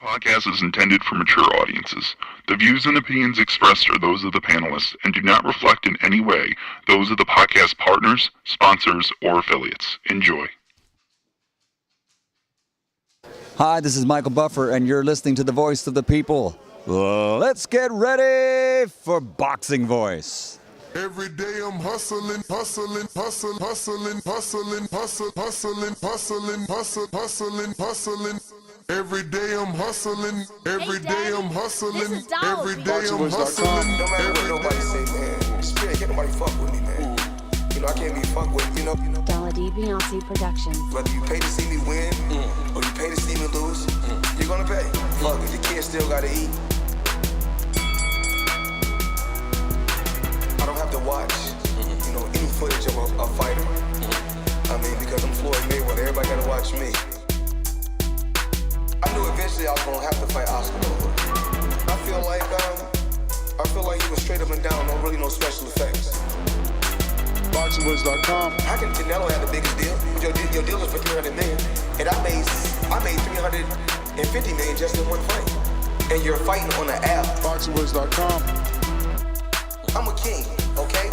podcast is intended for mature audiences. The views and opinions expressed are those of the panelists and do not reflect in any way those of the podcast partners, sponsors, or affiliates. Enjoy. Hi, this is Michael Buffer, and you're listening to the voice of the people. Let's get ready for Boxing Voice. Every day I'm hustling, hustling, hustling, hustling, hustling, hustling, hustling, hustling, hustling, hustling, hustling. Every day I'm hustling, every day I'm hustling, every day I'm hustling. No matter what nobody say, man, Spirit, can't nobody fuck with me, man. You know, I can't be fucked with, you know. Beyonce Productions. Whether you pay to see me win, or you pay to see me lose, you're gonna pay. Fuck it, your kids still gotta eat. I don't have to watch, you know, any footage of a fighter. I mean, because I'm Floyd Mayweather, everybody gotta watch me. I knew eventually I was gonna have to fight Oscar over. I feel like he was straight up and down, no special effects. BoxingVoice.com. How can Canelo have the biggest deal? Your deal is for 300 million, and I made 350 million just in one fight. And you're fighting on an app. BoxingVoice.com. I'm a king, okay?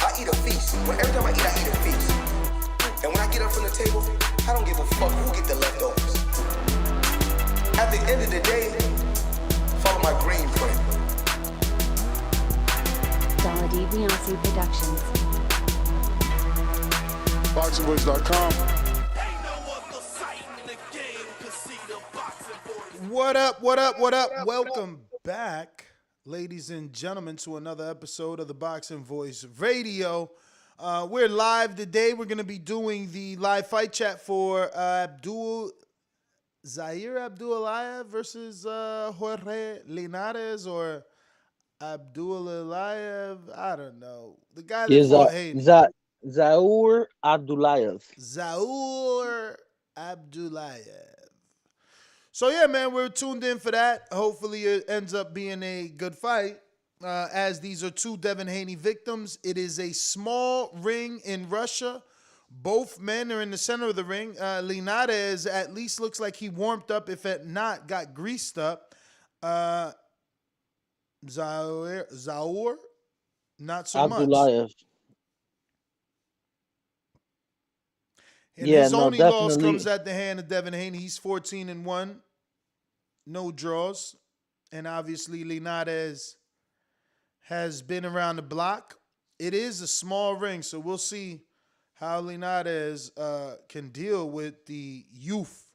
I eat a feast. Every time I eat a feast. And when I get up from the table, I don't give a fuck who get the leftovers. At the end of the day, follow my green print. Beyonce Productions. BoxingVoice.com. What up, what up, what up? Welcome back, ladies and gentlemen, to another episode of the Boxing Voice Radio. We're live today. We're going to be doing the live fight chat for Zaur Abdullaev versus Jorge Linares, or Abdullaev. I don't know. The guy that fought Hayden. Zaur Abdullaev. Zaur Abdullaev. So yeah, man, we're tuned in for that. Hopefully it ends up being a good fight. As these are two Devin Haney victims. It is a small ring in Russia. Both men are in the center of the ring. Linares at least looks like he warmed up, if not got greased up. Zaur, not so Abdullaev. much. And his only loss comes at the hand of Devin Haney. He's 14-1, no draws. And obviously Linares has been around the block. It is a small ring, so we'll see how Linares can deal with the youth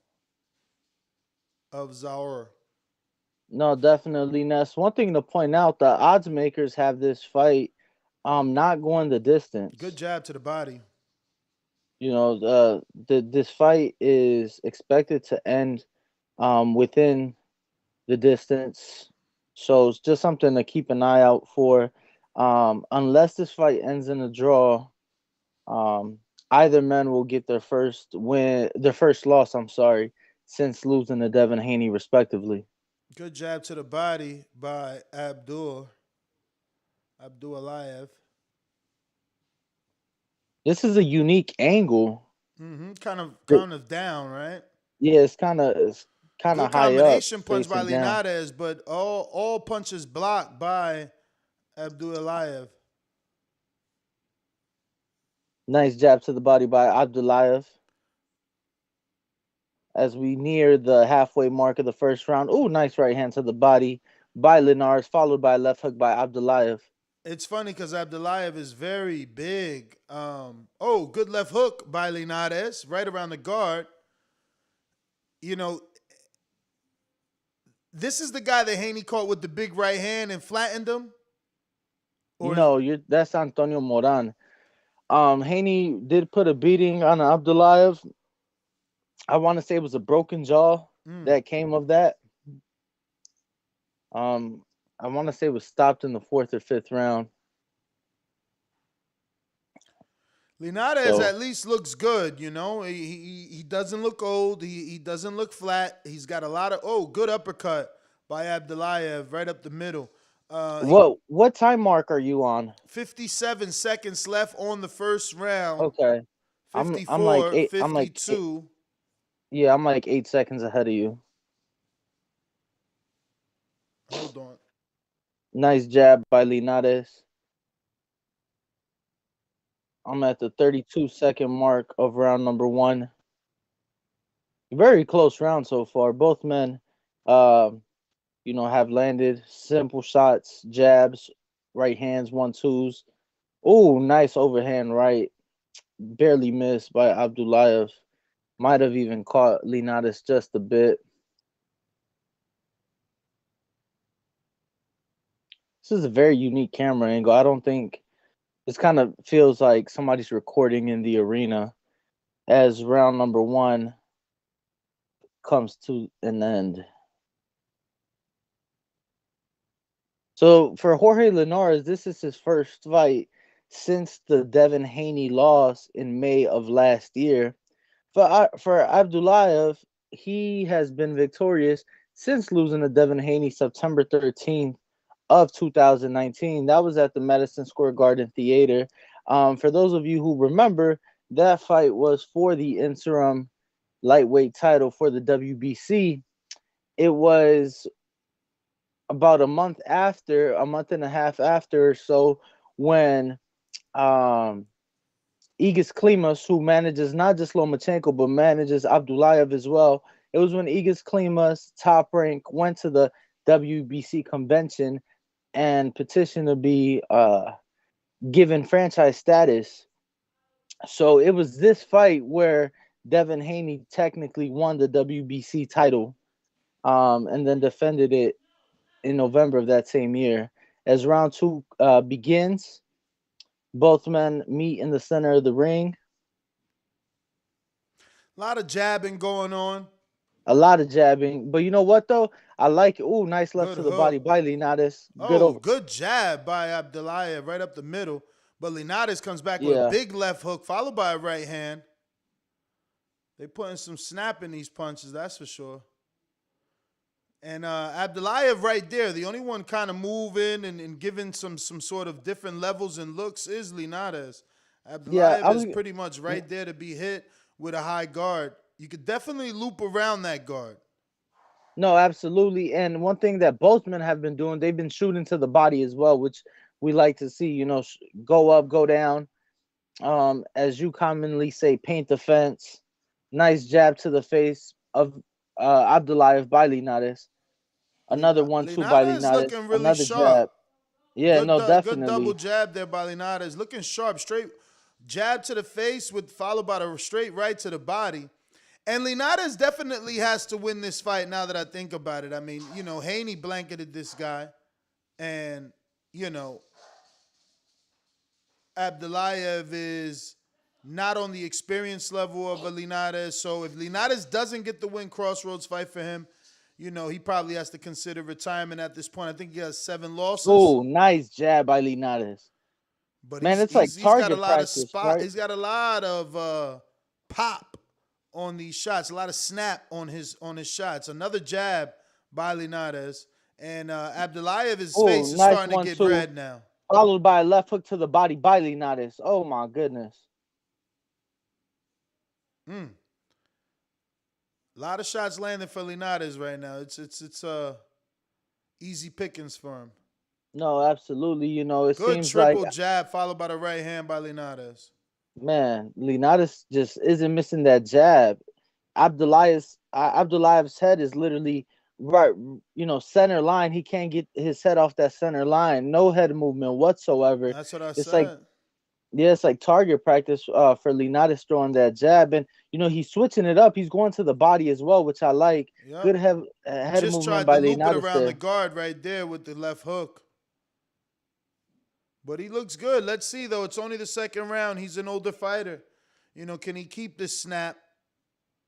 of Zaur. No, definitely. Ness. One thing to point out, the odds makers have this fight not going the distance. Good jab to the body. You know, this fight is expected to end within the distance. So it's just something to keep an eye out for. Unless this fight ends in a draw, either man will get their first loss, since losing to Devin Haney respectively. Good jab to the body by Abdullaev. This is a unique angle. Kind of down, right? Yeah, it's kind of high up. Combination punch by Linares, but all punches blocked by Abdullaev. Nice jab to the body by Abdullaev. As we near the halfway mark of the first round. Oh, nice right hand to the body by Linares, followed by a left hook by Abdullaev. It's funny because Abdullaev is very big. Good left hook by Linares, right around the guard. You know, this is the guy that Haney caught with the big right hand and flattened him? That's Antonio Moran. Haney did put a beating on Abdullaev. I want to say it was a broken jaw that came of that. I want to say it was stopped in the 4th or 5th round. Linares at least looks good, you know. He doesn't look old. He doesn't look flat. He's got a lot of good uppercut by Abdullaev right up the middle. What time mark are you on? 57 seconds left on the first round. Okay. 54, I'm like 52. Yeah, I'm like 8 seconds ahead of you. Hold on. Nice jab by Linares. I'm at the 32-second mark of round number 1. Very close round so far. Both men, have landed simple shots, jabs, right hands, 1-2s. Oh, nice overhand right. Barely missed by Abdullaev. Might have even caught Linares just a bit. This is a very unique camera angle. I don't think this kind of feels like somebody's recording in the arena as round number 1 comes to an end. So for Jorge Linares, this is his first fight since the Devin Haney loss in May of last year. For Abdullaev, he has been victorious since losing to Devin Haney September 13th of 2019. That was at the Madison Square Garden Theater. For those of you who remember, that fight was for the interim lightweight title for the WBC. It was about a month and a half after or so, when Igis Klimas, who manages not just Lomachenko but manages Abdullaev as well, it was when Igis Klimas, Top Rank, went to the WBC convention and petitioned to be given franchise status. So it was this fight where Devin Haney technically won the WBC title, and then defended it in November of that same year. As round 2 begins, both men meet in the center of the ring. A lot of jabbing going on. A lot of jabbing. But you know what, though? I like it. Ooh, nice left Good to the hook. body by Linares. Good jab by Abdullaev right up the middle. But Linares comes back with a big left hook, followed by a right hand. They putting some snap in these punches, that's for sure. And Abdullaev right there, the only one kind of moving and giving some sort of different levels and looks is Linares. Abdullaev is pretty much right there to be hit with a high guard. You could definitely loop around that guard. No, absolutely. And one thing that both men have been doing, they've been shooting to the body as well, which we like to see, go up, go down. As you commonly say, paint the fence. Nice jab to the face of Abdullaev by Linares. Another 1-2 by Linares. Looking really another sharp. Jab. Yeah, definitely. Good double jab there by Linares. Looking sharp. Straight jab to the face followed by a straight right to the body. And Linares definitely has to win this fight now that I think about it. I mean, Haney blanketed this guy. And, Abdullaev is not on the experience level of a Linares. So if Linares doesn't get the win crossroads fight for him, he probably has to consider retirement at this point. I think he has 7 losses. Oh, nice jab by Linares. But man, it's like target got a lot practice, of spot. Right? He's got a lot of pop on these shots, a lot of snap on his shots. Another jab by Linares. And Abdullaev's face is starting to get red now. Followed by a left hook to the body by Linares. Oh, my goodness. A lot of shots landing for Linares right now. It's easy pickings for him. No, absolutely. It Good seems like triple jab followed by the right hand by Linares. Man, Linares just isn't missing that jab. Abdullaev's head is literally right, center line. He can't get his head off that center line. No head movement whatsoever. That's what I said. It's like target practice for Linares throwing that jab. And, he's switching it up. He's going to the body as well, which I like. Yep. Good head movement by Linares. Just tried to loop it around the guard right there with the left hook. But he looks good. Let's see, though. It's only the second round. He's an older fighter. Can he keep this snap?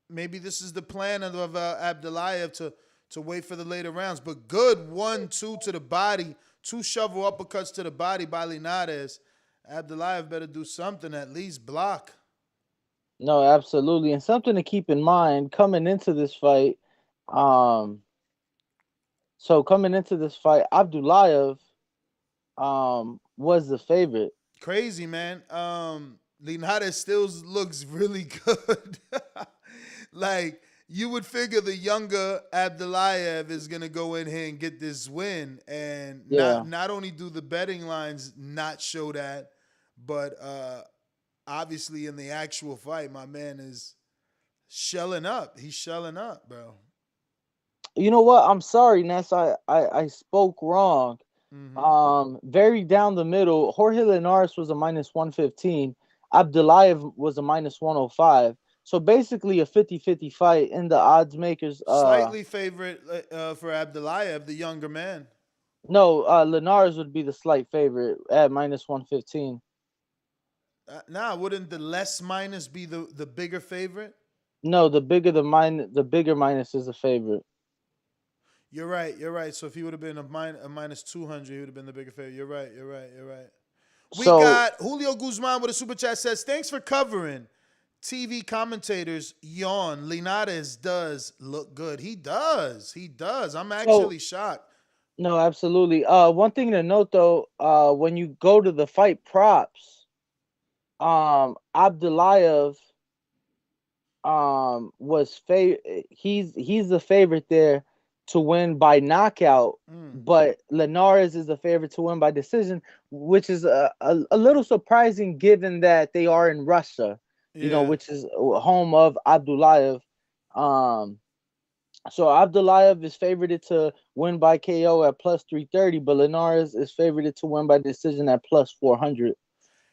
Maybe this is the plan of Abdullaev to wait for the later rounds. But good 1-2 to the body. 2 shovel uppercuts to the body by Linares. Abdullaev better do something, at least block. No, absolutely. And something to keep in mind coming into this fight. Abdullaev was the favorite. Crazy, man. Linares still looks really good. Like, you would figure the younger Abdullaev is gonna go in here and get this win, and not only do the betting lines not show that, but obviously in the actual fight, my man is shelling up. He's shelling up, bro. You know what? I'm sorry, Ness. I spoke wrong. Very down the middle. Jorge Linares was a -115. Abdullaev was a -105. So basically a 50-50 fight in the odds makers. Slightly favorite for Abdullaev, the younger man. No, Linares would be the slight favorite at -115. Wouldn't the less minus be the bigger favorite? No, the bigger the bigger minus is the favorite. You're right. So if he would have been a minus 200, he would have been the bigger favorite. You're right. We got Julio Guzman with a super chat says, thanks for covering. TV commentators yawn. Linares does look good. He does. I'm actually shocked. No, absolutely. One thing to note though, when you go to the fight props, Abdullaev was he's the favorite there to win by knockout, but Linares is the favorite to win by decision, which is a little surprising given that they are in Russia. You know, which is home of Abdullaev. So Abdullaev is favored to win by KO at +330, but Linares is favored to win by decision at +400.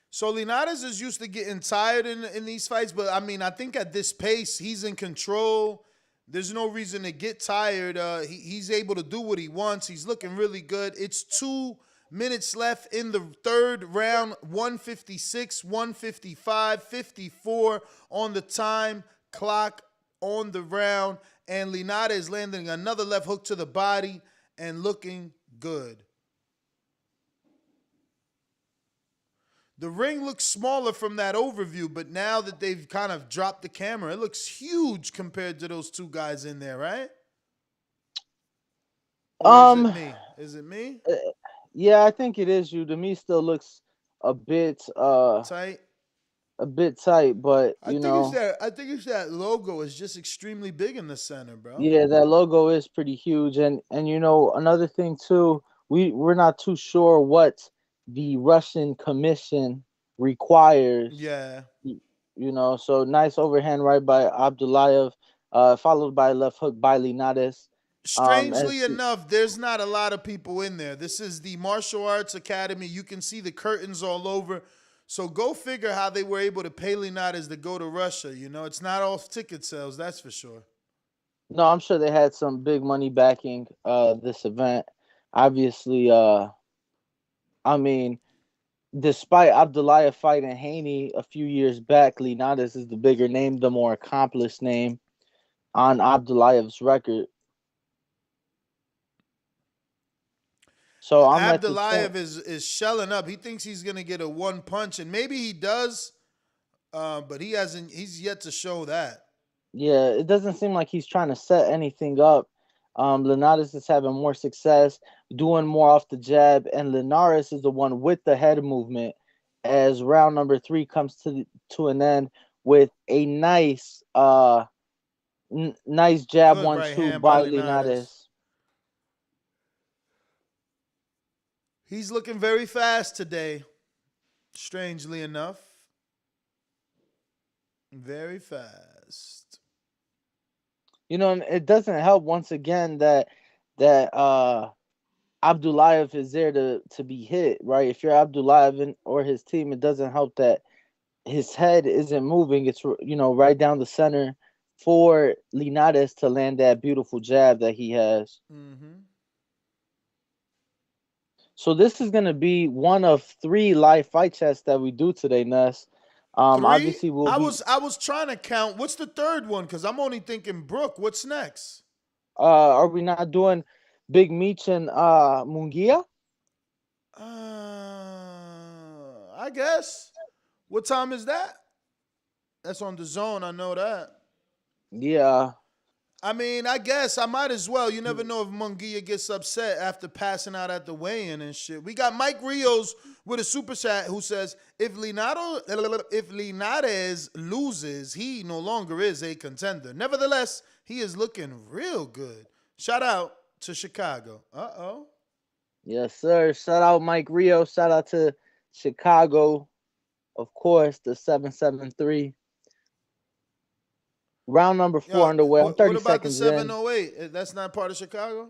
So Linares is used to getting tired in these fights, but I mean, I think at this pace, he's in control. There's no reason to get tired. He's able to do what he wants. He's looking really good. It's 2 minutes left in the third round, 156, 155, 54 on the time clock on the round. And Linares landing another left hook to the body and looking good. The ring looks smaller from that overview, but now that they've kind of dropped the camera, it looks huge compared to those two guys in there, right? Or is it me? Yeah, I think it is you. To me, still looks a bit tight. A bit tight, but I think it's that logo is just extremely big in the center, bro. Yeah, that logo is pretty huge, and you know, another thing too, we're not too sure what the Russian commission requires. Yeah. You know, so nice overhand right by Abdullaev, followed by a left hook by Linares. Strangely enough, there's not a lot of people in there. This is the Martial Arts Academy. You can see the curtains all over. So go figure how they were able to pay Linares to go to Russia. You know, it's not all ticket sales, that's for sure. No, I'm sure they had some big money backing this event. Obviously, I mean, despite Abdullaev fighting Haney a few years back, Linares is the bigger name, the more accomplished name on Abdullaev's record. So Abdullaev is shelling up. He thinks he's gonna get a one punch, and maybe he does, but he hasn't. He's yet to show that. Yeah, it doesn't seem like he's trying to set anything up. Linares is having more success, doing more off the jab, and Linares is the one with the head movement as round number 3 comes to an end with a nice nice jab Good 1-2 by Linares. He's looking very fast today, strangely enough. Very fast. You know, it doesn't help once again that Abdullaev is there to be hit, right? If you're Abdullaev or his team, it doesn't help that his head isn't moving. It's, you know, right down the center for Linares to land that beautiful jab that he has. Mm-hmm. So this is going to be one of 3 live fight chats that we do today, Ness. Obviously, I was trying to count. What's the third one? Because I'm only thinking Brooke. What's next? Are we not doing Big Meech and Munguia? I guess. What time is that? That's on Dazn. I know that. Yeah. I mean, I guess I might as well. You never know if Munguia gets upset after passing out at the weigh-in and shit. We got Mike Rios with a super chat who says, if Linares loses, he no longer is a contender. Nevertheless, he is looking real good. Shout out to Chicago. Uh-oh. Yes, sir. Shout out Mike Rio. Shout out to Chicago. Of course, the 773. Round number 4 underway. I'm 30 what about seconds the in. 708? That's not part of Chicago?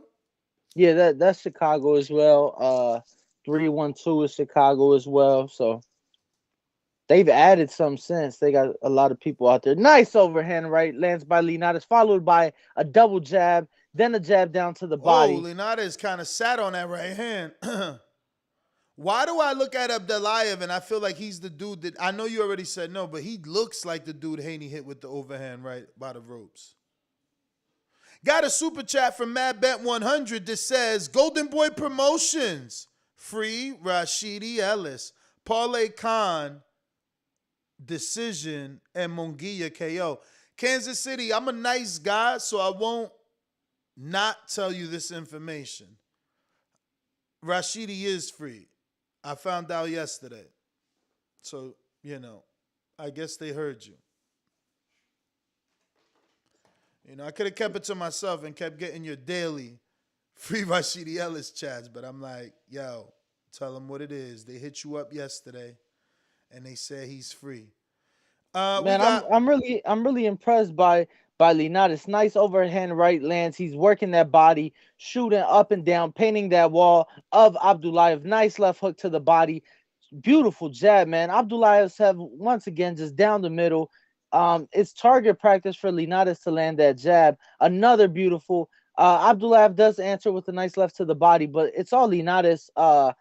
Yeah, that's Chicago as well. 312 is Chicago as well. So they've added some since. They got a lot of people out there. Nice overhand right lands by Linares, followed by a double jab, then a jab down to the body. Oh, Linares kind of sat on that right hand. Why do I look at Abdullaev and I feel like he's the dude that, I know you already said no, but he looks like the dude Haney hit with the overhand right by the ropes. Got a super chat from MadBet100 that says, Golden Boy Promotions, free Rashidi Ellis, Parlay Khan, decision, and Munguia KO. Kansas City, I'm a nice guy, so I won't not tell you this information. Rashidi is free. I found out yesterday. So, I guess they heard you. I could have kept it to myself and kept getting your daily free Rashidi Ellis chats, but I'm like, yo, tell them what it is. They hit you up yesterday, and they said he's free. Man, I'm really impressed by Linares. Nice overhand right lands. He's working that body, shooting up and down, painting that wall of Abdullaev. Nice left hook to the body. Beautiful jab, man. Abdullaev have once again just down the middle. It's target practice for Linares to land that jab. Another beautiful. Abdullaev does answer with a nice left to the body, but it's all Linares. 2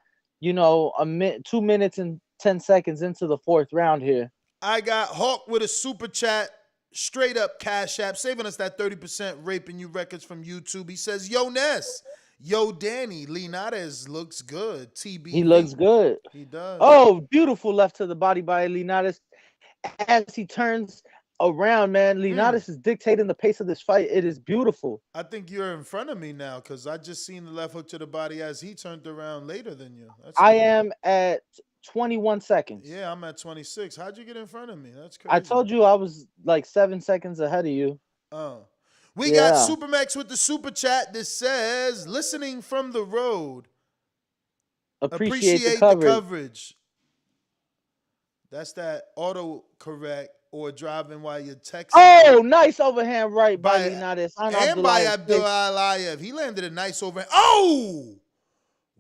minutes and 10 seconds into the 4th round here. I got Hawk with a super chat, straight up Cash App, saving us that 30% raping you records from YouTube. He says, yo, Ness, yo, Danny, Linares looks good. TB. He looks good. He does. Oh, beautiful left to the body by Linares. As he turns around, man, Linares is dictating the pace of this fight. It is beautiful. I think you're in front of me now because I just seen the left hook to the body as he turned around later than you. I am at 21 seconds. Yeah, I'm at 26. How'd you get in front of me? That's crazy. I told you I was like 7 seconds ahead of you. We got Supermax with the super chat that says, listening from the road. Appreciate the coverage. That's that autocorrect or driving while you're texting. Oh, nice overhand right by Linares. And by Abdullaev. He landed a nice overhand. Oh!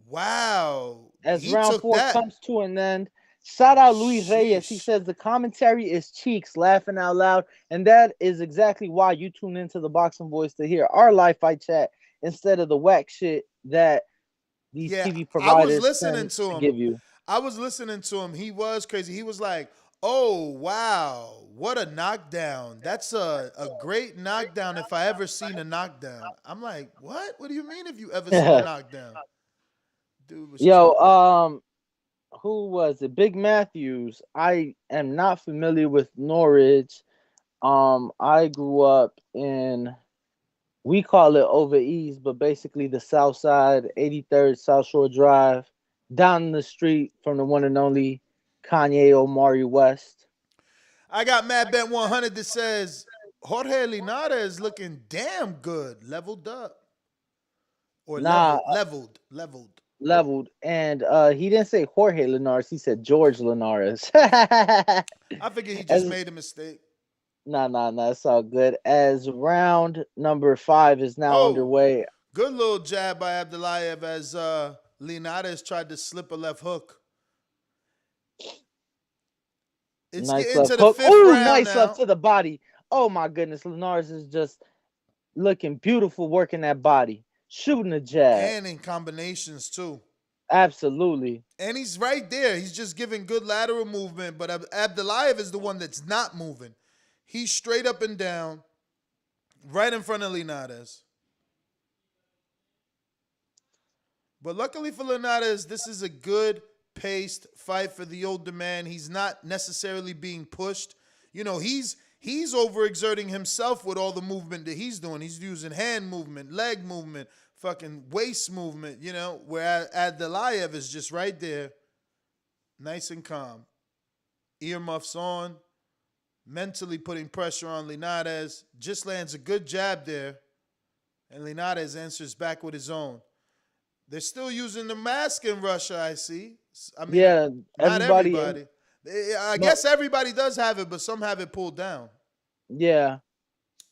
Wow. As round 4 comes to an end, shout out Luis Reyes. He says the commentary is cheeks, laughing out loud. And that is exactly why you tune into the Boxing Voice to hear our live fight chat instead of the whack shit that these TV providers give you. I was listening to him. He was crazy. He was like, oh, wow, what a knockdown. That's a great knockdown if I ever seen a knockdown. I'm like, what? What do you mean if you ever seen a knockdown? Dude was who was it? Big Matthews. I am not familiar with Norwich. I grew up in, we call it over east, but basically the south side, 83rd South Shore Drive, down the street from the one and only Kanye Omari West. I got MadBet100 that says Jorge Linares looking damn good, leveled up. Or leveled. And he didn't say Jorge Linares, he said George Linares. I figured he just made a mistake. Nah, it's all good. As round number 5 is now underway. Good little jab by Abdullaev as Linares tried to slip a left hook. It's nice getting to the hook. 5th round nice now. left to the body. Oh my goodness, Linares is just looking beautiful working that body. Shooting a jab. And in combinations too. Absolutely. And he's right there. He's just giving good lateral movement, but Abdullaev is the one that's not moving. He's straight up and down, right in front of Linares. But luckily for Linares, this is a good paced fight for the older man. He's not necessarily being pushed. He's overexerting himself with all the movement that he's doing. He's using hand movement, leg movement, fucking waist movement, where Abdullaev is just right there nice and calm. Earmuffs on, mentally putting pressure on Linares. Just lands a good jab there, and Linares answers back with his own. They're still using the mask in Russia, I see. I mean, yeah, not everybody. I guess everybody does have it, but some have it pulled down. Yeah.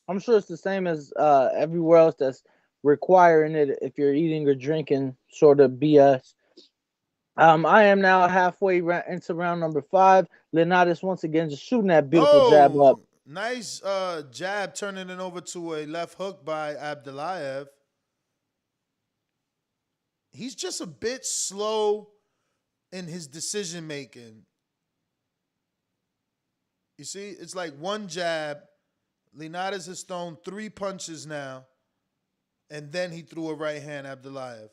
I'm sure it's the same as everywhere else that's requiring it if you're eating or drinking sort of BS. I am now halfway into round number 5. Linares once again just shooting that beautiful jab up. Nice jab, turning it over to a left hook by Abdullaev. He's just a bit slow in his decision making. You see, it's like one jab. Linares has thrown 3 punches now, and then he threw a right hand, Abdullaev.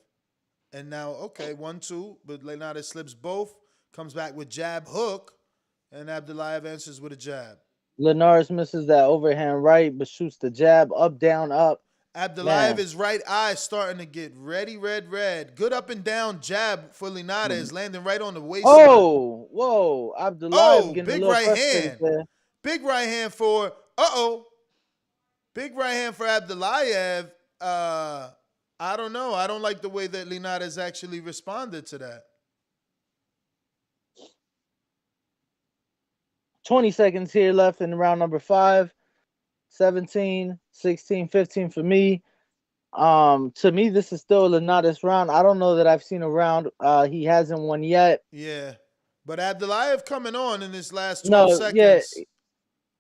And now, okay, 1-2, but Linares slips both, comes back with jab hook, and Abdullaev answers with a jab. Linares misses that overhand right, but shoots the jab, up, down, up. Abdullaev, his right eye starting to get red. Good up and down jab for Linares, landing right on the waistline. Oh, whoa. Abdullaev getting big a little right frustrated hand. there. Big right hand for, big right hand for Abdullaev. I don't know. I don't like the way that Linares actually responded to that. 20 seconds here left in round number 5. 17, 16, 15 for me. To me, this is still a Linares round. I don't know that I've seen a round he hasn't won yet. Yeah. But Abdullaev coming on in this last 12 seconds. Yeah.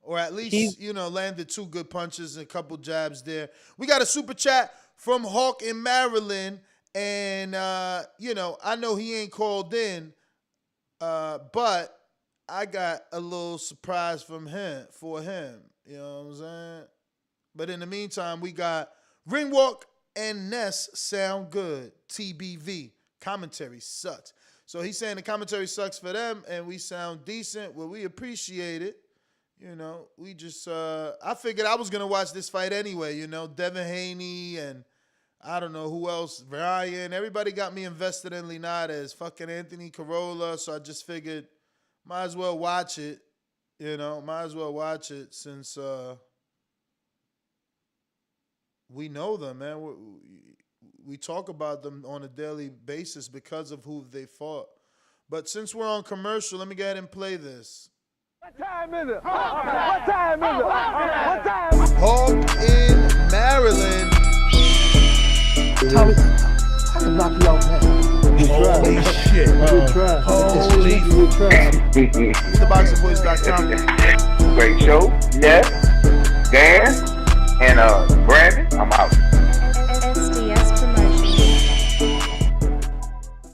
Or at least, landed 2 good punches and a couple jabs there. We got a super chat from Hawk in Maryland. And, I know he ain't called in, but I got a little surprise for him. You know what I'm saying? But in the meantime, we got Ringwalk and Ness sound good. TBV. Commentary sucks. So he's saying the commentary sucks for them and we sound decent. Well, we appreciate it. We just, I figured I was going to watch this fight anyway, Devin Haney and I don't know who else, Ryan. Everybody got me invested in Linares, fucking Anthony Corolla. So I just figured might as well watch it. Might as well watch it since we know them, man. We talk about them on a daily basis because of who they fought. But since we're on commercial, let me go ahead and play this. What time is it? What time is it? What time is it? Hawk in Maryland. Tommy, I can knock you out now. Holy shit. Good try. Holy good try. TheBoxingVoice.com. Great show. Yes. Dan and Brandon. I'm out. SDS Promotions.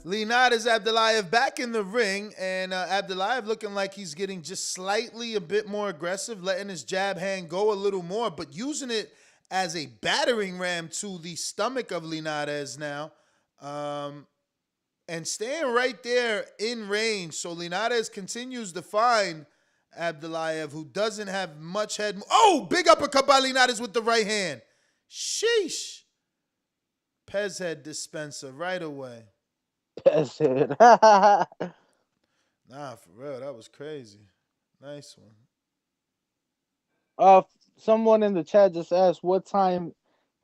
Linares Abdullaev back in the ring, and Abdullaev looking like he's getting just slightly a bit more aggressive, letting his jab hand go a little more, but using it as a battering ram to the stomach of Linares now. And staying right there in range. So Linares continues to find Abdullaev, who doesn't have much head. Oh, big uppercut by Linares with the right hand. Sheesh. Pez head dispenser right away. Pez head. Nah, for real. That was crazy. Nice one. Someone in the chat just asked what time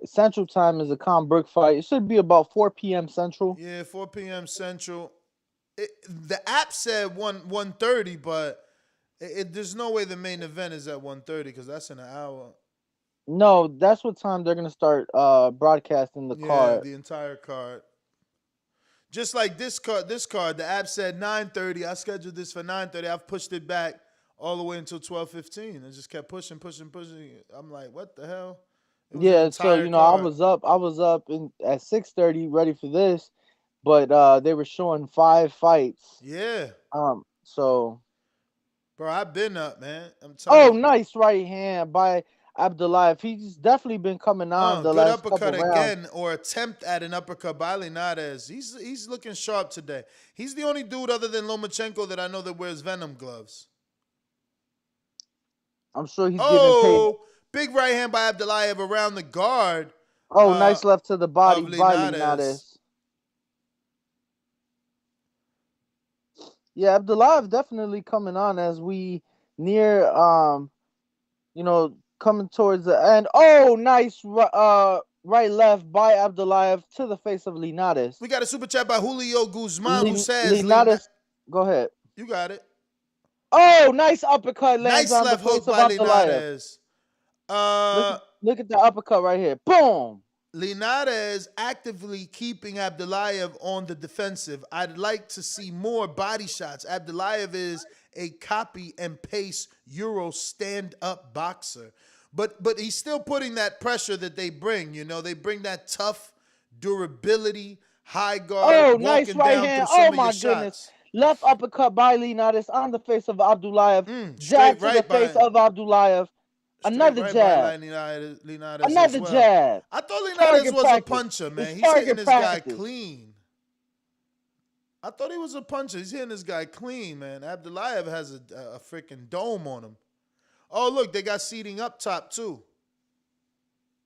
Central Time is a Con Brick fight. It should be about 4 p.m. Central. Yeah, 4 p.m. Central. The app said 1:30, but there's no way the main event is at 1:30 because that's in an hour. No, that's what time they're gonna start broadcasting the card. The entire card. Just like this card, the app said 9:30. I scheduled this for 9:30. I've pushed it back all the way until 12:15. I just kept pushing. I'm like, what the hell? Yeah, so card. I was up at 6:30 ready for this, but they were showing 5 fights. Yeah. So. Bro, I've been up, man. I'm telling you. Nice right hand by Abdullaev. He's definitely been coming on the last couple rounds. Good uppercut again, or attempt at an uppercut by Linares. He's looking sharp today. He's the only dude other than Lomachenko that I know that wears Venom gloves. I'm sure he's getting paid. Big right hand by Abdullaev around the guard. Nice left to the body by Linares. Yeah, Abdullaev definitely coming on as we near coming towards the end. Oh, nice right left by Abdullaev to the face of Linares. We got a super chat by Julio Guzman who says, Linares, go ahead. You got it. Oh, nice uppercut lands Nice on the left hook face of by Abdullaev. Linares. Look at the uppercut right here. Boom. Linares actively keeping Abdullaev on the defensive. I'd like to see more body shots. Abdullaev is a copy and paste Euro stand-up boxer. But he's still putting that pressure that they bring. You know, they bring that tough durability, high guard, Oh, walking nice right down hand. through some Oh, of my your goodness. shots. Left uppercut by Linares on the face of Abdullaev. Jab Straight to right the face by of Abdullaev. Another right jab. by Linares Another as well. jab. I thought Linares Target was practice. a puncher, man. It's He's hitting target this guy practice. clean. I thought he was a puncher. He's hitting this guy clean, man. Abdullaev has a freaking dome on him. Oh, look, they got seating up top, too.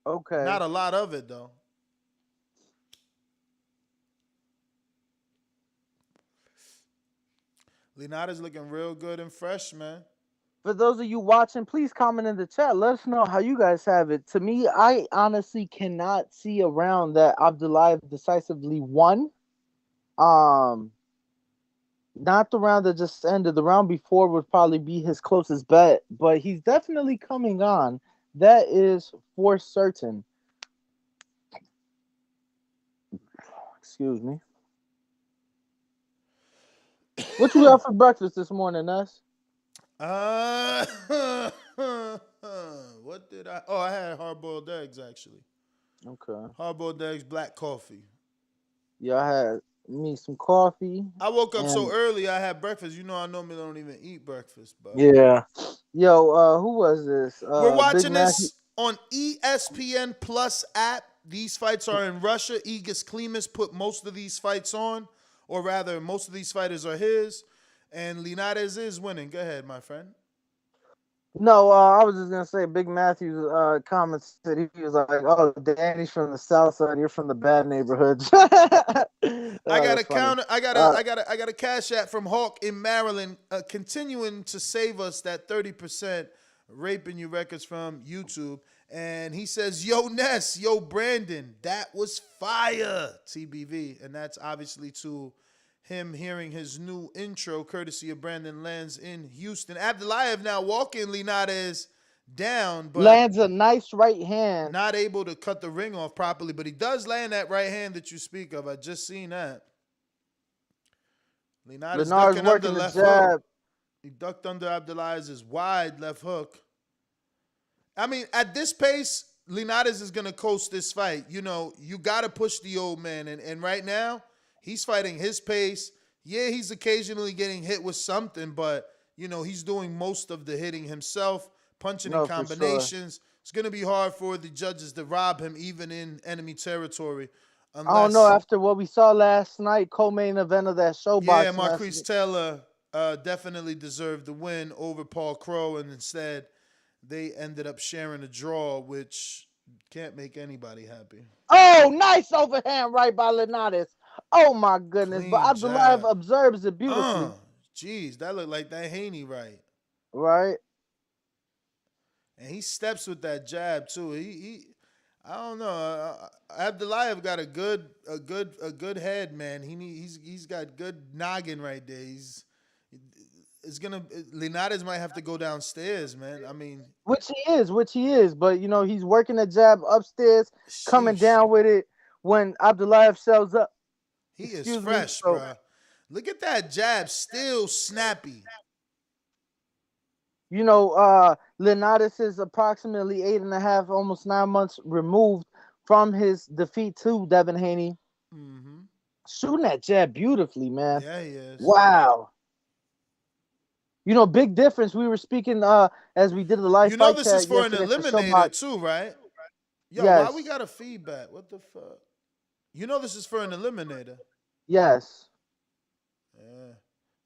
Okay. Not a lot of it, though. Linares looking real good and fresh, man. For those of you watching, please comment in the chat. Let us know how you guys have it. To me, I honestly cannot see a round that Abdullaev decisively won. Not the round that just ended. The round before would probably be his closest bet, but he's definitely coming on. That is for certain. Excuse me. What you got for breakfast this morning, Ness? What did I? Oh, I had hard-boiled eggs, actually. Okay. Hard-boiled eggs, black coffee. Yeah, I had me some coffee. I woke up so early, I had breakfast. You know, I normally don't even eat breakfast. But yeah. Yo, who was this? We're watching this on ESPN Plus app. These fights are in Russia. Igis Klimas put most of these fights on, or rather, most of these fighters are his. And Linares is winning. Go ahead, my friend. No, I was just gonna say, Big Matthew's comments said he was like, "Oh, Danny's from the South Side. You're from the bad neighborhoods." I got a counter. I got a cash app from Hawk in Maryland, continuing to save us that 30% raping you records from YouTube. And he says, "Yo, Ness, yo, Brandon, that was fire, TBV." And that's obviously to him hearing his new intro, courtesy of Brandon Lands in Houston. Abdullaev now walking Linares down, but lands a nice right hand. Not able to cut the ring off properly, but he does land that right hand that you speak of. I just seen that. Linares ducking under the left hook. He ducked under Abdullaev's wide left hook. I mean, at this pace, Linares is going to coast this fight. You know, you got to push the old man. And right now, he's fighting his pace. Yeah, he's occasionally getting hit with something, but, you know, he's doing most of the hitting himself, punching in combinations. Sure. It's going to be hard for the judges to rob him, even in enemy territory. I don't know. After what we saw last night, co-main event of that show. Yeah, Marquise Taylor definitely deserved the win over Paul Crow, and instead they ended up sharing a draw, which can't make anybody happy. Oh, nice overhand right by Linares. Oh, my goodness. Clean but Abdullaev observes it beautifully. Jeez, that looked like that Haney right. Right. And he steps with that jab, too. He I don't know. Abdullaev got a good head, man. He's got good noggin right there. Linares might have to go downstairs, man. I mean, which he is. But you know, he's working the jab upstairs, coming down with it when Abdullaev sells up. He is fresh, bro. Look at that jab, still snappy. You know, Linares is approximately 8.5, almost 9 months removed from his defeat to Devin Haney. Mm-hmm. Shooting that jab beautifully, man. Yeah, he is. Wow. You know, big difference. We were speaking as we did the live. You know, this is for an eliminator too, right? Yo, yes. Why we got a feedback? What the fuck? You know, this is for an eliminator. Yes. Yeah.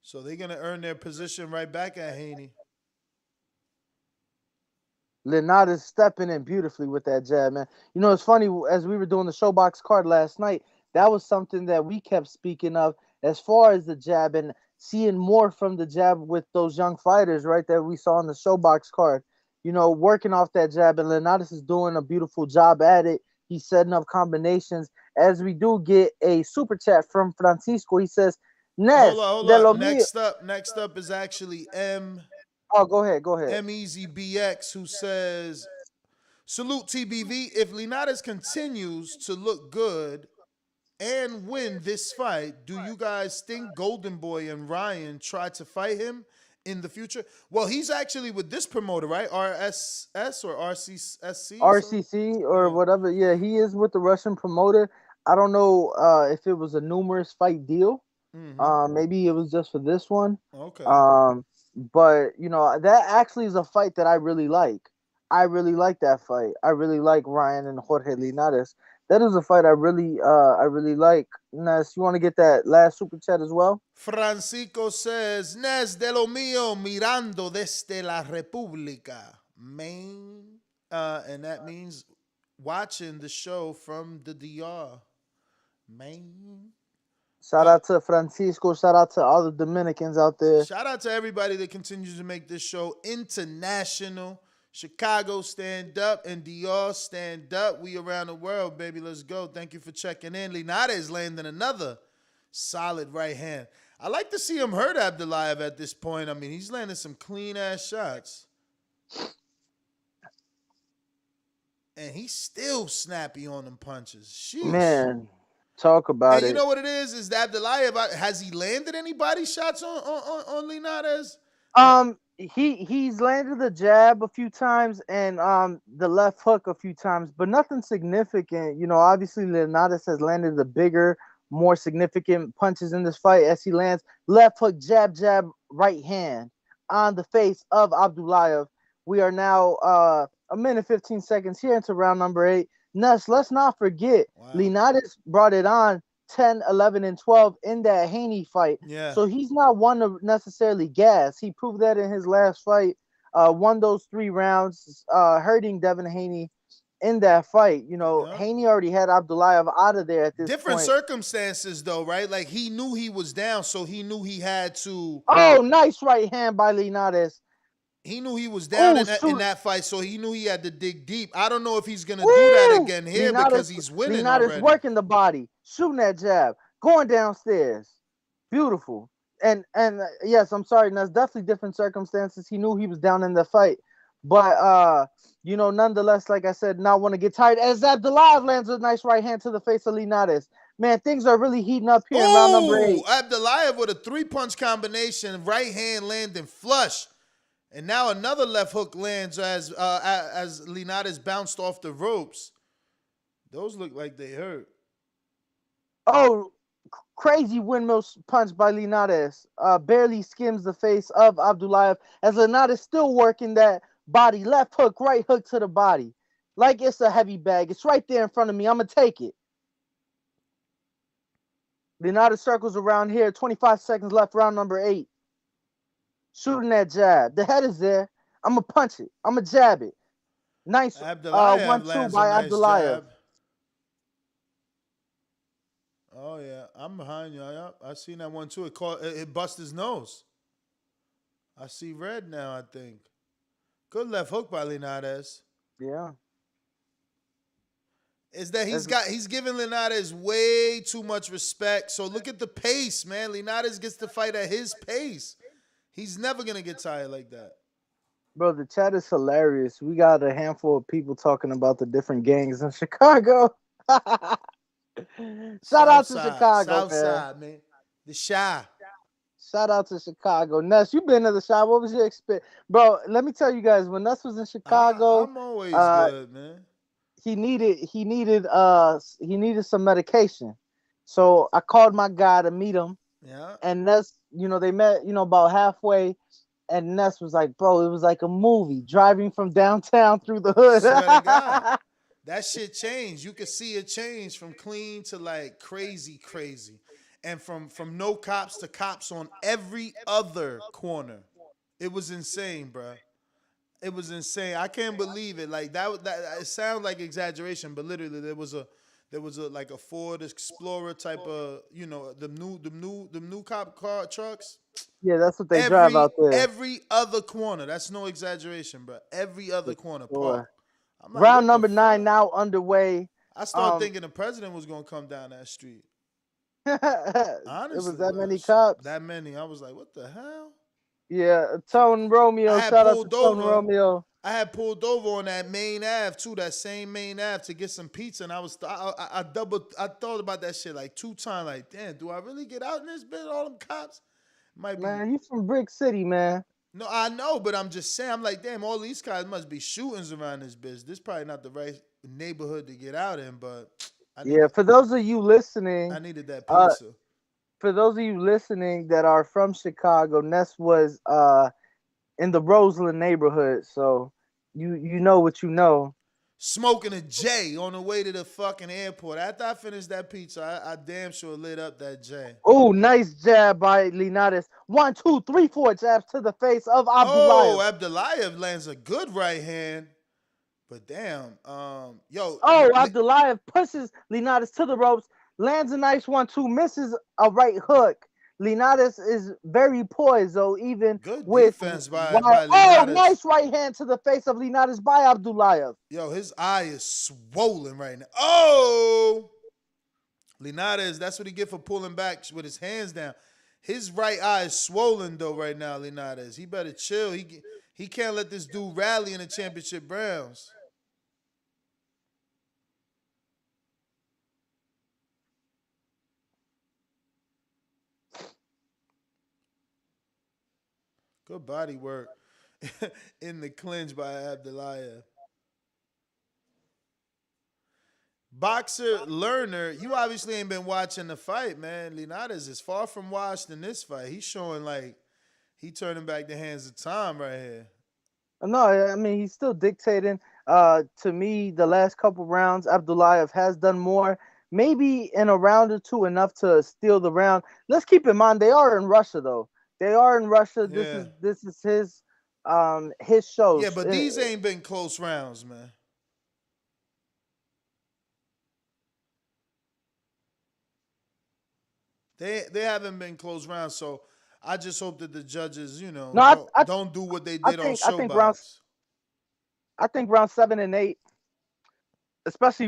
So they're gonna earn their position right back at Haney. Linares stepping in beautifully with that jab, man. You know, it's funny, as we were doing the Showbox card last night, that was something that we kept speaking of as far as the jab. And seeing more from the jab with those young fighters, right, that we saw on the Showbox card. Working off that jab, and Linares is doing a beautiful job at it. He's setting up combinations. As we do get a super chat from Francisco, he says, Hold Nes, on, hold de lo on. mío. Next up is actually Oh, go ahead. MEZBX, who says, salute TBV. If Linares continues to look good and win this fight, do you guys think Golden Boy and Ryan try to fight him in the future? Well, he's actually with this promoter, right? RSS or RCSC? RCC or whatever. Yeah, he is with the Russian promoter. I don't know if it was a numerous fight deal. Maybe it was just for this one. Okay. But that actually is a fight that I really like. I really like that fight. I really like Ryan and Jorge Linares. That is a fight I really like. Nes, you want to get that last super chat as well? Francisco says, Nes de lo mío mirando desde la República, Maine. And that means watching the show from the DR, Maine. Shout out to Francisco. Shout out to all the Dominicans out there. Shout out to everybody that continues to make this show international. Chicago, stand up, and DR, stand up. We around the world, baby. Let's go. Thank you for checking in. Linares landing another solid right hand. I like to see him hurt Abdullaev at this point. I mean, he's landing some clean-ass shots. And he's still snappy on them punches. Sheesh. Man, talk about it. You know what it is that Abdullaev, has he landed anybody shots on Linares? He's landed the jab a few times and the left hook a few times, but nothing significant. Obviously Linares has landed the bigger, more significant punches in this fight as he lands left hook, jab, right hand on the face of Abdullaev. We are now a minute 15 seconds here into round number 8. Nes, let's not forget, Linares brought it on 10, 11, and 12 in that Haney fight. Yeah. So he's not one to necessarily gas. He proved that in his last fight, won those 3 rounds, hurting Devin Haney in that fight. Haney already had Abdullaev out of there at this Different point. circumstances, though, right? Like, he knew he was down, so he knew he had to... Oh, nice right hand by Linares. He knew he was down in that fight, so he knew he had to dig deep. I don't know if he's going to do that again here because he's winning already. Working the body, shooting that jab, going downstairs. Beautiful. And yes, I'm sorry, there's definitely different circumstances. He knew he was down in the fight. But, nonetheless, like I said, not want to get tired. As Abdullaev lands a nice right hand to the face of Linares. Man, things are really heating up here in round number 8. Abdullaev with a 3-punch combination, right hand landing flush. And now another left hook lands as Linares bounced off the ropes. Those look like they hurt. Oh, crazy windmill punch by Linares. Barely skims the face of Abdullaev as Linares still working that body. Left hook, right hook to the body. Like it's a heavy bag. It's right there in front of me. I'm going to take it. Linares circles around here. 25 seconds left, round number 8. Shooting that jab. The head is there. I'm going to punch it. I'm going to jab it. Nice 1-2 by Abdullaev. Jab. Oh, yeah. I'm behind you. Yep. I seen that one, too. It bust his nose. I see red now, I think. Good left hook by Linares. Yeah. Is that he's giving Linares way too much respect. So look at the pace, man. Linares gets to fight at his pace. He's never going to get tired like that. Bro, the chat is hilarious. We got a handful of people talking about the different gangs in Chicago. Shout out to Chicago, Southside, man. The Shy. Shout out to Chicago. Ness, you been to the Shy. What was your experience? Bro, let me tell you guys, when Ness was in Chicago, I'm always good, man. He needed some medication. So I called my guy to meet him. Yeah. And Ness, they met, about halfway. And Ness was like, bro, it was like a movie, driving from downtown through the hood. Swear to God. That shit changed. You could see it change from clean to like crazy. And from no cops to cops on every other corner. It was insane, bro. It was insane. I can't believe it. Like that it sounds like exaggeration, but literally there was There was like a Ford Explorer type of, the new cop car trucks. Yeah, that's what they drive out there. Every other corner. That's no exaggeration, bro. Every other corner park. I'm like, round number 9 now underway. I started thinking the president was gonna come down that street. Honestly, it was that many cops. That many. I was like, what the hell? Yeah, Tone Romeo. Shout out to Tone Romeo. I had pulled over on that main Ave too, that same main Ave to get some pizza, and I thought about that shit like 2 times. Like, damn, do I really get out in this bitch? All them cops. Man, you from Brick City, man. No, I know, but I'm just saying. I'm like, damn, all these guys must be shootings around this bitch. This probably not the right neighborhood to get out in, but for those of you listening, I needed that pizza. For those of you listening that are from Chicago, Ness was in the Roseland neighborhood, so you know what you know. Smoking a J on the way to the fucking airport. After I finished that pizza, I damn sure lit up that J. Oh, nice jab by Linares. 1, 2, 3, 4 jabs to the face of Abdullaev. Oh, Abdullaev lands a good right hand. But damn, Abdullaev pushes Linares to the ropes, lands a nice 1-2, misses a right hook. Linares is very poised, though, even good with defense by Linares. Oh, nice right hand to the face of Linares by Abdullaev. Yo, his eye is swollen right now. Oh, Linares, that's what he get for pulling back with his hands down. His right eye is swollen though right now, Linares. He better chill. He can't let this dude rally in the championship rounds. Good body work in the clinch by Abdullaev. Boxer learner, you obviously ain't been watching the fight, man. Linares is far from washed in this fight. He's showing like he turning back the hands of time right here. No, I mean, he's still dictating. To me, the last couple rounds, Abdullaev has done more. Maybe in a round or two enough to steal the round. Let's keep in mind they are in Russia, though. They are in Russia. Yeah. This is his show. Yeah, but these ain't been close rounds, man. They haven't been close rounds, so I just hope that the judges, don't do what they did on Showbox. I think round 7 and 8, especially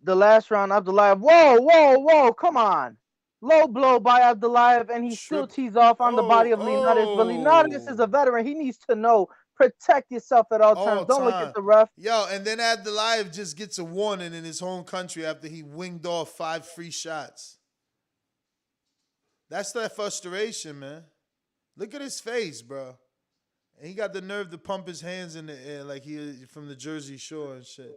the last round, Abdullaev. Whoa, come on. Low blow by Abdullaev, and he still tees off on the body of Linares. But Linares is a veteran. He needs to know, protect yourself at all times. Don't look at the ref. Yo, and then Abdullaev just gets a warning in his home country after he winged off 5 free shots. That's that frustration, man. Look at his face, bro. And he got the nerve to pump his hands in the air like he is from the Jersey Shore and shit.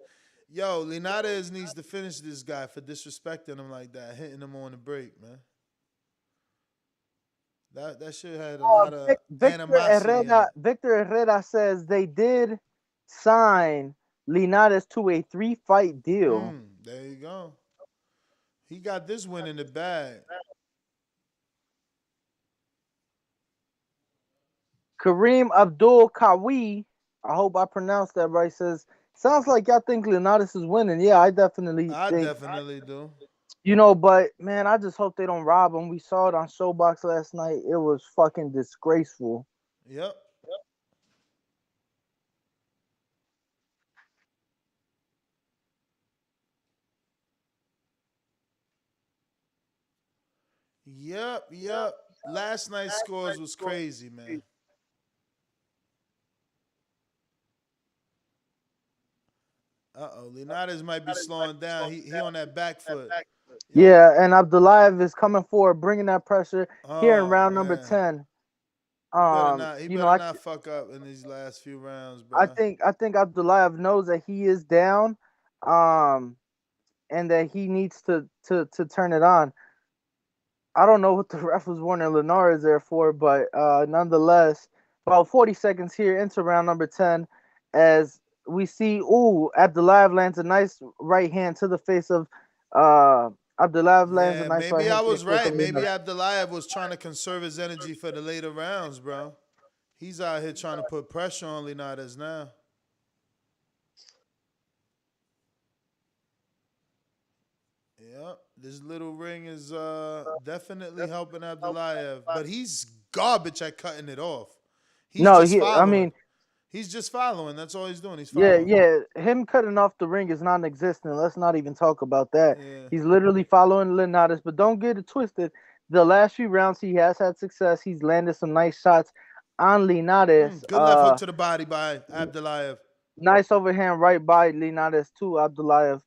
Yo, Linares needs to finish this guy for disrespecting him like that, hitting him on the break, man. That shit had a lot of animosity. Victor Herrera says they did sign Linares to a 3-fight deal. There you go. He got this win in the bag. Kareem Abdul Kawi, I hope I pronounced that right, says, sounds like y'all think Linares is winning. Yeah, I definitely do. But, man, I just hope they don't rob him. We saw it on Showbox last night. It was fucking disgraceful. Yep. Last night's scores was crazy, man. Linares might be slowing down. He on that back foot. Yeah, and Abdullaev is coming forward, bringing that pressure here in round number 10. He better not fuck up in these last few rounds, bro. I think Abdullaev knows that he is down, and that he needs to turn it on. I don't know what the ref was warning Linares there for, but nonetheless, about 40 seconds here into round number 10, as we see, Abdullaev lands a nice right hand to the face of Abdullaev lands a nice right hand. Maybe I was right. Maybe Abdullaev was trying to conserve his energy for the later rounds, bro. He's out here trying to put pressure on Linares now. This little ring is definitely helping Abdullaev, but he's garbage at cutting it off. He's No, just I following. mean, He's just following. That's all he's doing. He's yeah, following. yeah. Him cutting off the ring is non-existent. Let's not even talk about that. Yeah. He's literally following Linares, but don't get it twisted. The last few rounds he has had success. He's landed some nice shots on Linares. Good left hook to the body by Abdullaev. Nice overhand right by Linares too, Abdullaev.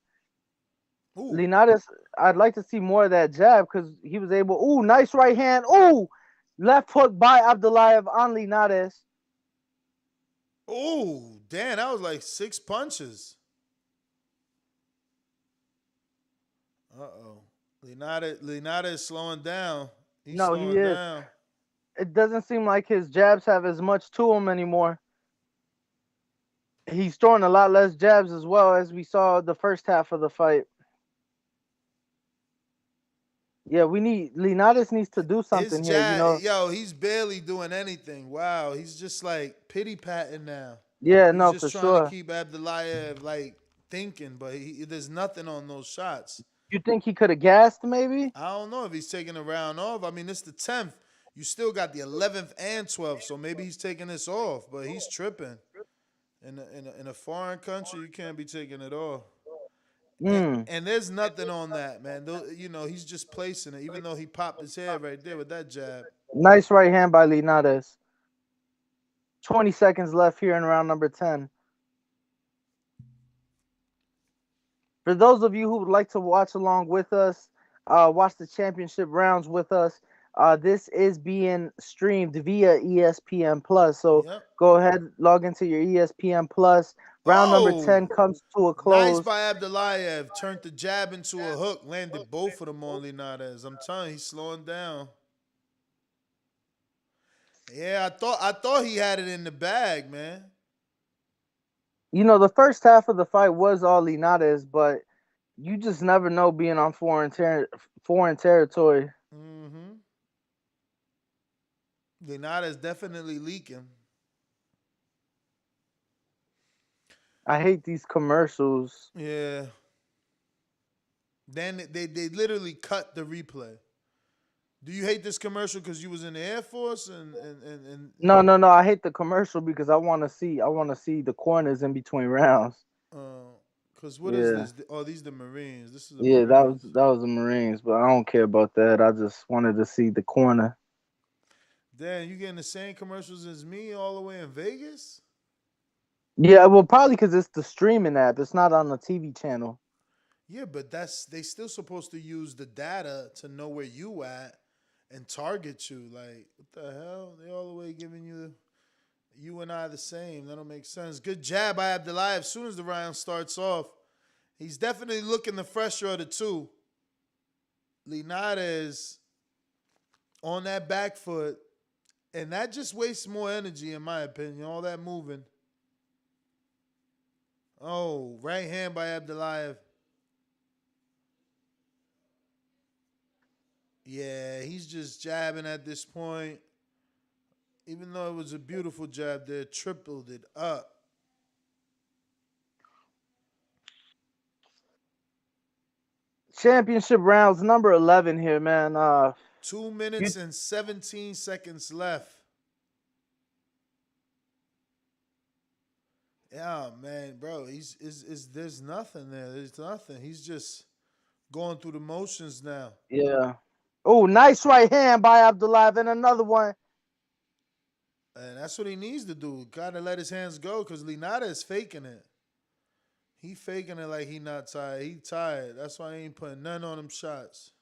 Ooh. Linares, I'd like to see more of that jab because he was able. Ooh, nice right hand. Ooh, left hook by Abdullaev on Linares. Ooh, damn, that was like 6 punches. Uh-oh. Linares is slowing down. He's slowing he is. down. It doesn't seem like his jabs have as much to him anymore. He's throwing a lot less jabs as well as we saw the first half of the fight. Yeah, Linares needs to do something His here, jab, you know. Yo, he's barely doing anything. Wow, he's just like pity patting now. Yeah, he's no, just for trying sure. to keep Abdullaev like thinking, but there's nothing on those shots. You think he could have gassed maybe? I don't know if he's taking a round off. I mean, it's the 10th. You still got the 11th and 12th, so maybe he's taking this off, but he's tripping. In a foreign country, you can't be taking it off. And there's nothing on that, man. You know, he's just placing it, even though he popped his head right there with that jab. Nice right hand by Linares. 20 seconds left here in round number 10. For those of you who would like to watch along with us, watch the championship rounds with us, this is being streamed via ESPN Plus. So go ahead, log into your ESPN Plus. Round number 10 comes to a close. Nice by Abdullaev. Turned the jab into a hook. Landed both of them on Linares. I'm telling you, he's slowing down. Yeah, I thought he had it in the bag, man. You know, the first half of the fight was all Linares, but you just never know being on foreign territory. Mm-hmm. Linares definitely leaking. I hate these commercials. Yeah. Then they literally cut the replay. Do you hate this commercial because you was in the Air Force and No. I hate the commercial because I want to see the corners in between rounds. Because what is this? Oh, these are the Marines. This is Marines. That was the Marines, but I don't care about that. I just wanted to see the corner. Damn, you getting the same commercials as me all the way in Vegas? Yeah, well, probably because it's the streaming app. It's not on the TV channel. Yeah, but they still supposed to use the data to know where you at and target you. Like, what the hell? They all the way giving you and I the same. That don't make sense. Good jab by Abdullaev. As soon as the round starts off, he's definitely looking the fresher of the two. Linares on that back foot, and that just wastes more energy, in my opinion. All that moving. Oh, right hand by Abdullaev. Yeah, he's just jabbing at this point. Even though it was a beautiful jab there, tripled it up. Championship rounds number 11 here, man. 2 minutes and 17 seconds left. Yeah, man, bro. There's nothing there. There's nothing. He's just going through the motions now. Yeah. Oh, nice right hand by Abdullaev, and another one. And that's what he needs to do. Gotta let his hands go because Linares is faking it. He faking it like he not tired. He tired. That's why he ain't putting none on them shots.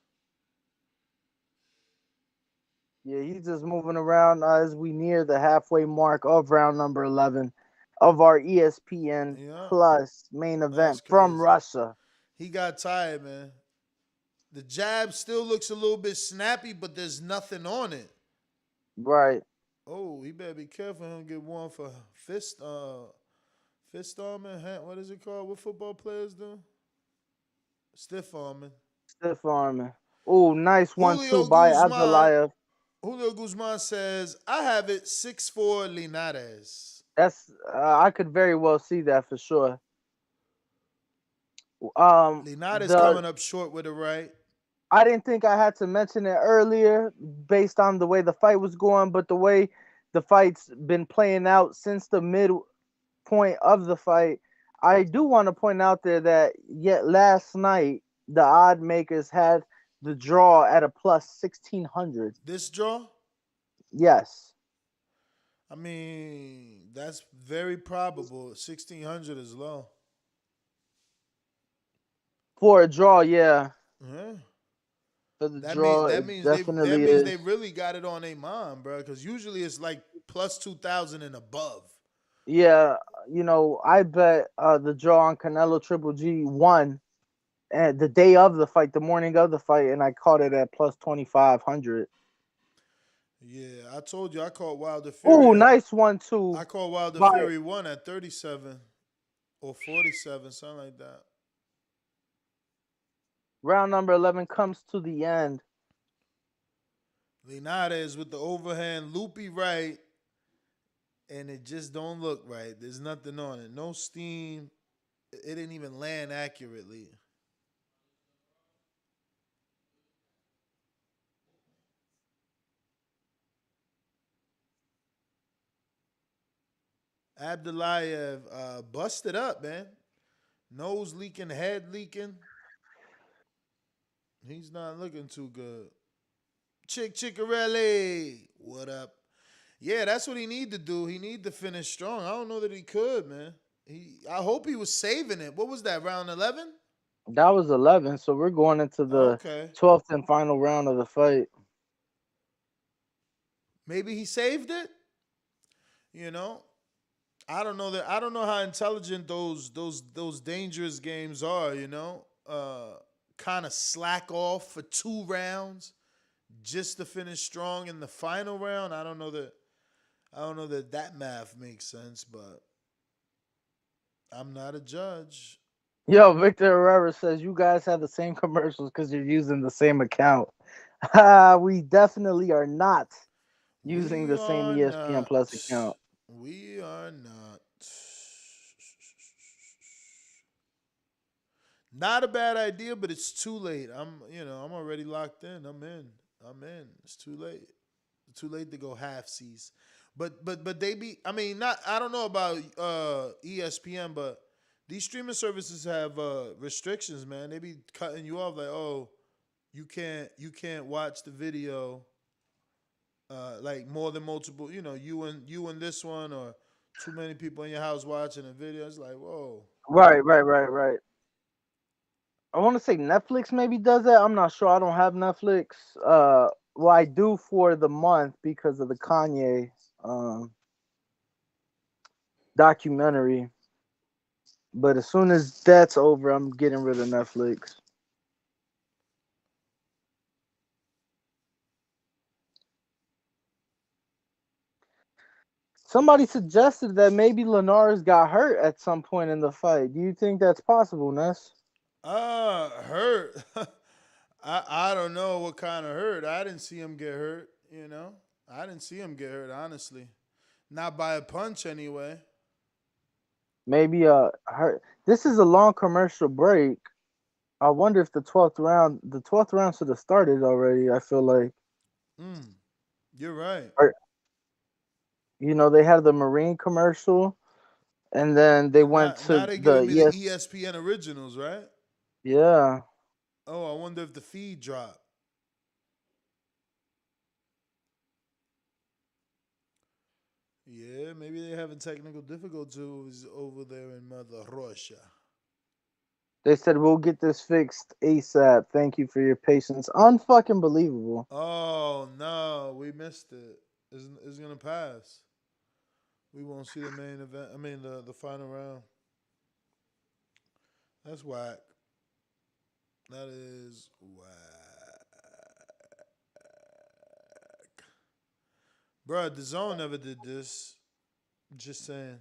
Yeah, he's just moving around as we near the halfway mark of round number 11 of our ESPN Plus main event from Russia. He got tired, man. The jab still looks a little bit snappy, but there's nothing on it. Right. Oh, he better be careful. He'll get one for fist arming. What is it called? What football players do? Stiff arming. Stiff arming. Oh, nice 1-2 by Abdullaev. Julio Guzman says, I have it 6'4" Linares. That's I could very well see that for sure. Linares The coming up short with it, right? I didn't think I had to mention it earlier based on the way the fight was going, but the way the fight's been playing out since the midpoint of the fight, I do want to point out there that yet last night the odd makers had the draw at a plus 1600. This draw? Yes. I mean, that's very probable. 1600 is low. For a draw, yeah. Yeah. For the That draw, means it definitely they is. really got it on their mind, bro. Because usually it's like plus 2,000 and above. Yeah, I bet the draw on Canelo Triple G won at the day of the fight, the morning of the fight, and I caught it at plus 2,500. Yeah, I told you I caught Wilder Oh, Fury at nice one too. I caught Wilder By Fury 1 at 37 or 47, something like that. round number 11 comes to the end. Linares with the overhand loopy right, and it just don't look right. There's nothing on it. No steam. It didn't even land accurately. Abdullaev busted up, man. Nose leaking, head leaking. He's not looking too good. Chickarelli, what up? Yeah, that's what he need to do. He need to finish strong. I don't know that he could, man. I hope he was saving it. What was that, round 11? That was 11, so we're going into the Okay. 12th and final round of the fight. Maybe he saved it. You know, I don't know that. I don't know how intelligent those dangerous games are. Kind of slack off for 2 rounds just to finish strong in the final round. I don't know that math makes sense, but I'm not a judge. Yo, Victor Herrera says you guys have the same commercials because you're using the same account. We definitely are not using We the same are ESPN not. Plus account. We are not. Not a bad idea, but it's too late. I'm already locked in. I'm in. It's too late. It's too late to go half seas. But they be. I mean, not. I don't know about ESPN, but these streaming services have restrictions, man. They be cutting you off like, oh, you can't watch the video. Like more than multiple. You and this one, or too many people in your house watching a video. It's like, whoa. Right. I want to say Netflix maybe does that. I'm not sure. I don't have Netflix. Well, I do for the month because of the Kanye documentary. But as soon as that's over, I'm getting rid of Netflix. Somebody suggested that maybe Linares got hurt at some point in the fight. Do you think that's possible, Ness? Hurt. I don't know what kind of hurt. I didn't see him get hurt, I didn't see him get hurt, honestly. Not by a punch, anyway. Maybe hurt. This is a long commercial break. I wonder if the 12th round should have started already, I feel like. You're right. They had the Marine commercial, and then they went to now they giving me the the ESPN originals, right? Yeah. Oh, I wonder if the feed dropped. Yeah, maybe they're having technical difficulties over there in Mother Russia. They said we'll get this fixed ASAP. Thank you for your patience. Unfucking believable. Oh no, we missed it. It's gonna pass. We won't see the main event. I mean the final round. That's whack. That is whack. Bruh, Dazn never did this. Just saying.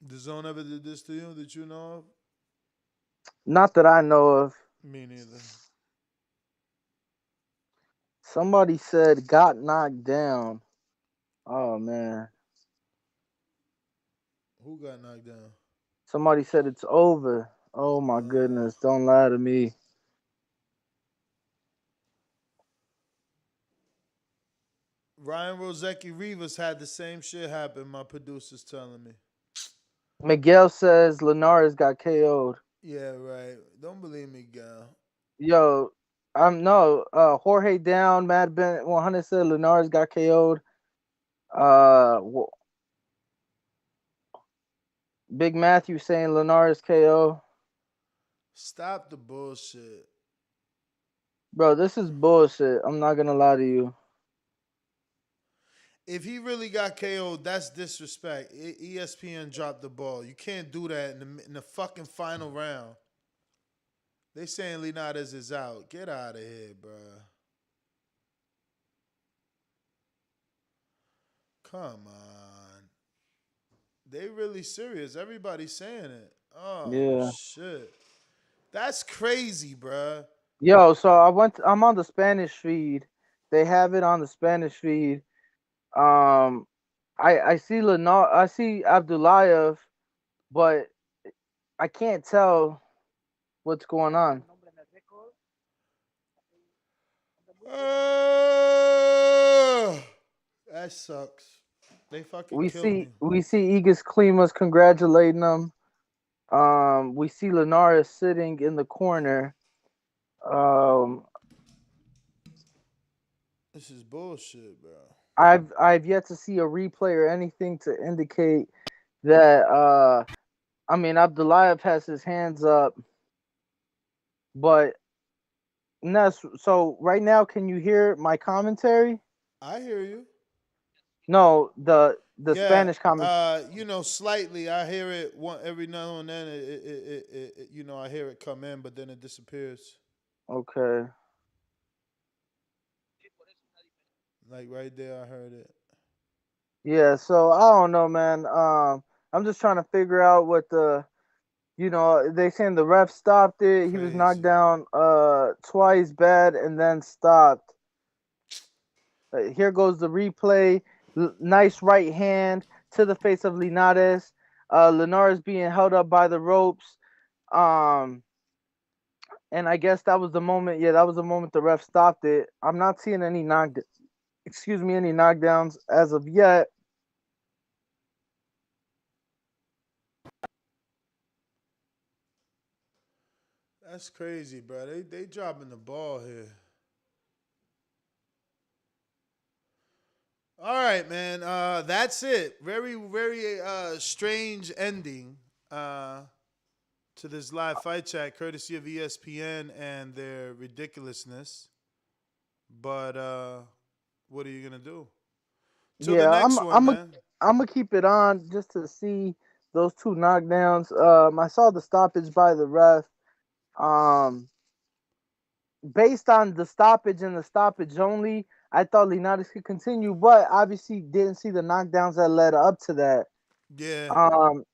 Dazn ever did this to you that you know of? Not that I know of. Me neither. Somebody said got knocked down. Oh man. Who got knocked down? Somebody said it's over. Oh my goodness! Don't lie to me. Ryan Rosecki Rivas had the same shit happen. My producer's telling me. Miguel says Linares got KO'd. Yeah, right. Don't believe me, gal. Yo, I'm no. Jorge down. Mad Ben 100 said Linares got KO'd. Big Matthew saying Linares KO. Stop the bullshit. Bro, this is bullshit. I'm not gonna lie to you. If he really got KO'd, that's disrespect. ESPN dropped the ball. You can't do that in the fucking final round. They saying Linares is out. Get out of here, bro. Come on. They really serious. Everybody's saying it. Oh, Yeah. shit. That's crazy, bro. Yo, so I'm on the Spanish feed. They have it on the Spanish feed. I see Abdullaev, but I can't tell what's going on. That sucks. They fucking We killed see me. Igis Klimas congratulating them. We see Linares sitting in the corner. This is bullshit, bro. I've yet to see a replay or anything to indicate that Abdullaev has his hands up, but Ness, so right now can you hear my commentary? I hear you. No, the Spanish comment. Slightly. I hear it every now and then. I hear it come in, but then it disappears. Okay. Like right there, I heard it. Yeah, so I don't know, man. I'm just trying to figure out what they saying the ref stopped it. He was knocked down twice bad and then stopped. Here goes the replay. Nice right hand to the face of Linares. Linares being held up by the ropes. And I guess that was the moment. Yeah, that was the moment the ref stopped it. I'm not seeing any knockdowns as of yet. That's crazy, bro. They dropping the ball here. All right, man. That's it. Very, very strange ending to this live fight chat, courtesy of ESPN and their ridiculousness. But what are you gonna do? Till the next one, man. I'm gonna keep it on just to see those two knockdowns. I saw the stoppage by the ref. Based on the stoppage and the stoppage only, I thought Linares could continue, but obviously didn't see the knockdowns that led up to that. Yeah.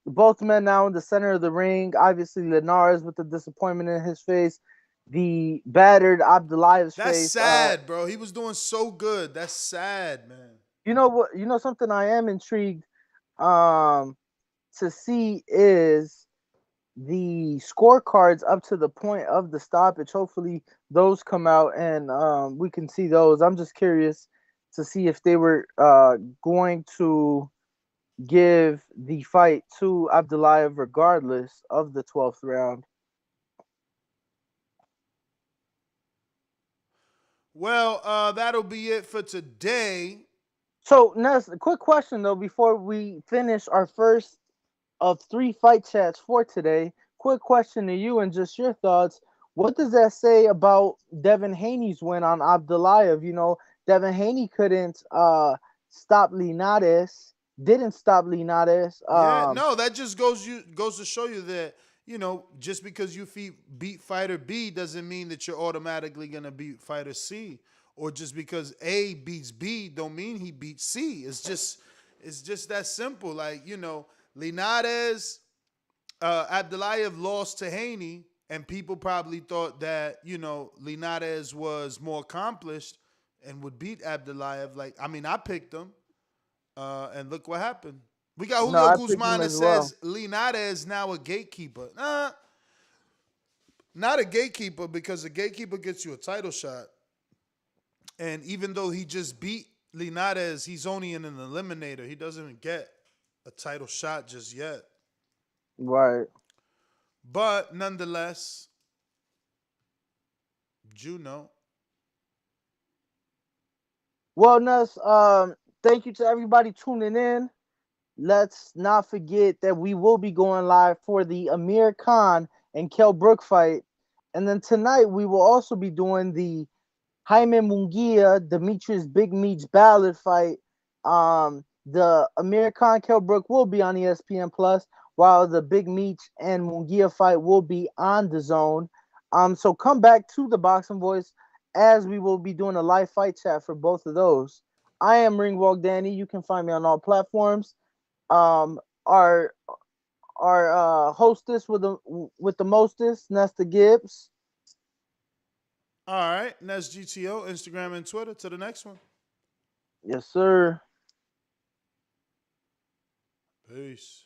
Both men now in the center of the ring. Obviously, Linares with the disappointment in his face, the battered Abdullaev's face. That's sad, bro. He was doing so good. That's sad, man. You know what? You know something I am intrigued to see is the scorecards up to the point of the stoppage. Hopefully those come out and we can see those. I'm just curious to see if they were going to give the fight to Abdullaev regardless of the 12th round. Well, that'll be it for today. So, Ness, a quick question though before we finish our first of 3 fight chats for today. Quick question to you and just your thoughts. What does that say about Devin Haney's win on Abdullaev? You know, Devin Haney couldn't stop Linares, didn't stop Linares. No, that just goes to show you that, just because you beat fighter B doesn't mean that you're automatically going to beat fighter C. Or just because A beats B don't mean he beats C. It's just that simple. Like, Linares, Abdullaev lost to Haney, and people probably thought that, Linares was more accomplished and would beat Abdullaev. I picked him, and look what happened. We got No, Julio I picked Guzman him that as well. says Linares now a gatekeeper. Nah, not a gatekeeper, because a gatekeeper gets you a title shot. And even though he just beat Linares, he's only in an eliminator. He doesn't get a title shot just yet. Right. But nonetheless, Juno. Well, Nuss, thank you to everybody tuning in. Let's not forget that we will be going live for the Amir Khan and Kell Brook fight. And then tonight we will also be doing the Jaime Munguia, Demetrius Big Meats Ballard fight. The Amir Khan Kell Brook will be on ESPN Plus, while the Big Meats and Munguia fight will be on Dazn. So come back to the Boxing Voice, as we will be doing a live fight chat for both of those. I am Ringwalk Danny. You can find me on all platforms. Our hostess with the mostest, Nesta Gibbs. All right, Nest GTO, Instagram and Twitter. To the next one. Yes, sir. Peace.